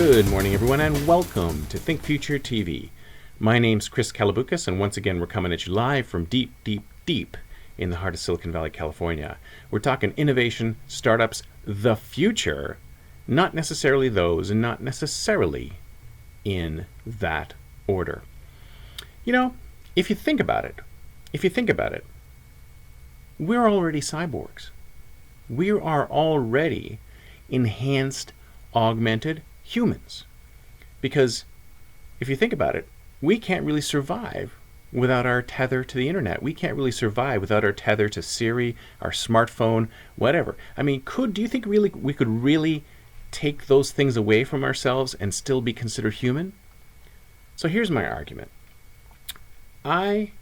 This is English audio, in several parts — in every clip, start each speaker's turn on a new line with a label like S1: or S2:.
S1: Good morning, everyone, and welcome to Think Future TV. My name's Chris Kalabukas, and once again, we're coming at you live from deep, deep, deep in the heart of Silicon Valley, California. We're talking innovation, startups, the future, not necessarily those, and not necessarily in that order. You know, if you think about it, we're already cyborgs. We are already enhanced, augmented humans. Because if you think about it, we can't really survive without our tether to the internet. We can't really survive without our tether to Siri, our smartphone, whatever. I mean, do you think really we could really take those things away from ourselves and still be considered human? So here's my argument. I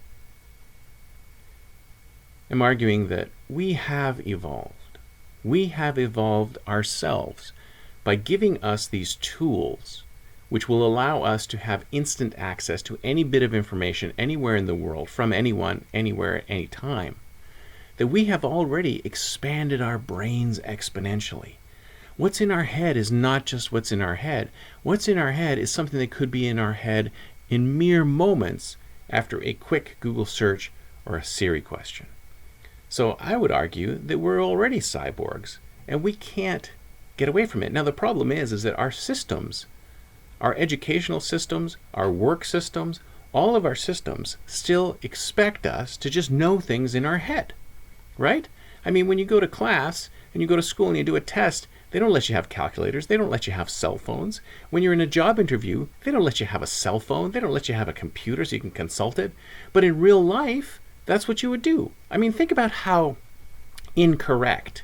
S1: am arguing that we have evolved. We have evolved ourselves by giving us these tools which will allow us to have instant access to any bit of information anywhere in the world, from anyone, anywhere, at any time. That we have already expanded our brains exponentially. What's in our head is not just what's in our head. What's in our head is something that could be in our head in mere moments after a quick Google search or a Siri question. So I would argue that we're already cyborgs, and we can't get away from it. Now the problem is that our systems, our educational systems, our work systems, all of our systems still expect us to just know things in our head, right? I mean, when you go to class and you go to school and you do a test, they don't let you have calculators. They don't let you have cell phones. When you're in a job interview, they don't let you have a cell phone. They don't let you have a computer so you can consult it. But in real life, that's what you would do. I mean, think about how incorrect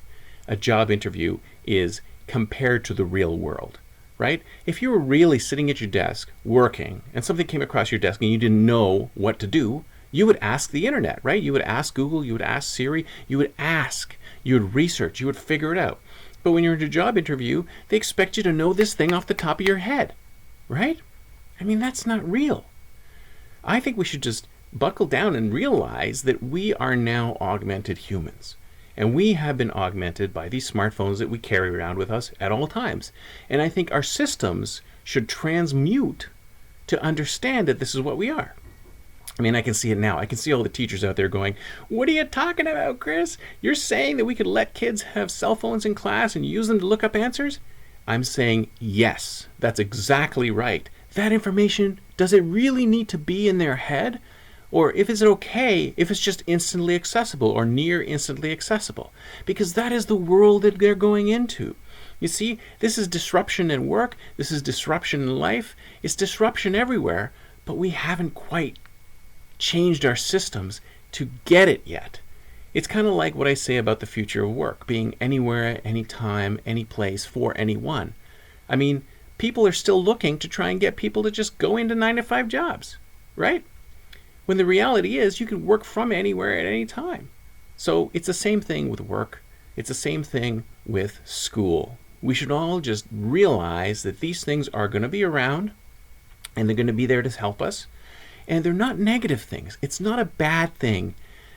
S1: a job interview is compared to the real world, right? If you were really sitting at your desk working and something came across your desk and you didn't know what to do, you would ask the internet, right? You would ask Google, you would ask Siri, you would research, you would figure it out. But when you're in a job interview, they expect you to know this thing off the top of your head, right? I mean, that's not real. I think we should just buckle down and realize that we are now augmented humans. And we have been augmented by these smartphones that we carry around with us at all times. And I think our systems should transmute to understand that this is what we are. I mean, I can see it now. I can see all the teachers out there going, "What are you talking about, Chris? You're saying that we could let kids have cell phones in class and use them to look up answers?" I'm saying, yes, that's exactly right. That information, does it really need to be in their head? Or is it okay if it's just instantly accessible or near instantly accessible? Because that is the world that they're going into. You see, this is disruption in work. This is disruption in life. It's disruption everywhere, but we haven't quite changed our systems to get it yet. It's kind of like what I say about the future of work, being anywhere, anytime, any place, for anyone. I mean, people are still looking to try and get people to just go into 9-to-5 jobs, right? When the reality is you can work from anywhere at any time. So it's the same thing with work. It's the same thing with school. We should all just realize that these things are going to be around and they're going to be there to help us. And they're not negative things. It's not a bad thing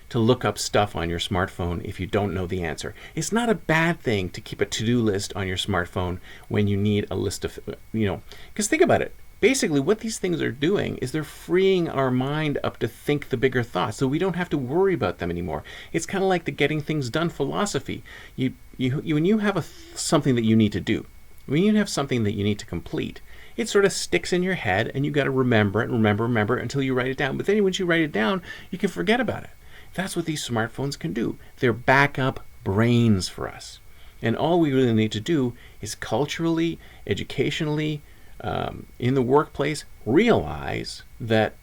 S1: to look up stuff on your smartphone if you don't know the answer. It's not a bad thing to keep a to-do list on your smartphone when you need a list of, because think about it. Basically, what these things are doing is they're freeing our mind up to think the bigger thoughts, so we don't have to worry about them anymore. It's kind of like the getting things done philosophy. When you have something that you need to do, when you have something that you need to complete, it sort of sticks in your head, and you got to remember it, remember until you write it down. But then once you write it down, you can forget about it. That's what these smartphones can do. They're backup brains for us, and all we really need to do is culturally, educationally, in the workplace, realize that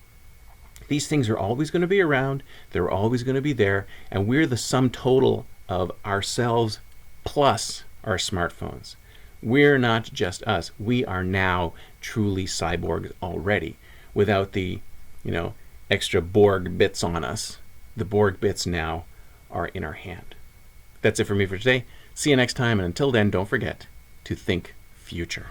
S1: these things are always going to be around, they're always going to be there, and we're the sum total of ourselves plus our smartphones. We're not just us. We are now truly cyborgs already, without the, extra Borg bits on us. The Borg bits now are in our hand. That's it for me for today. See you next time, and until then, don't forget to think future.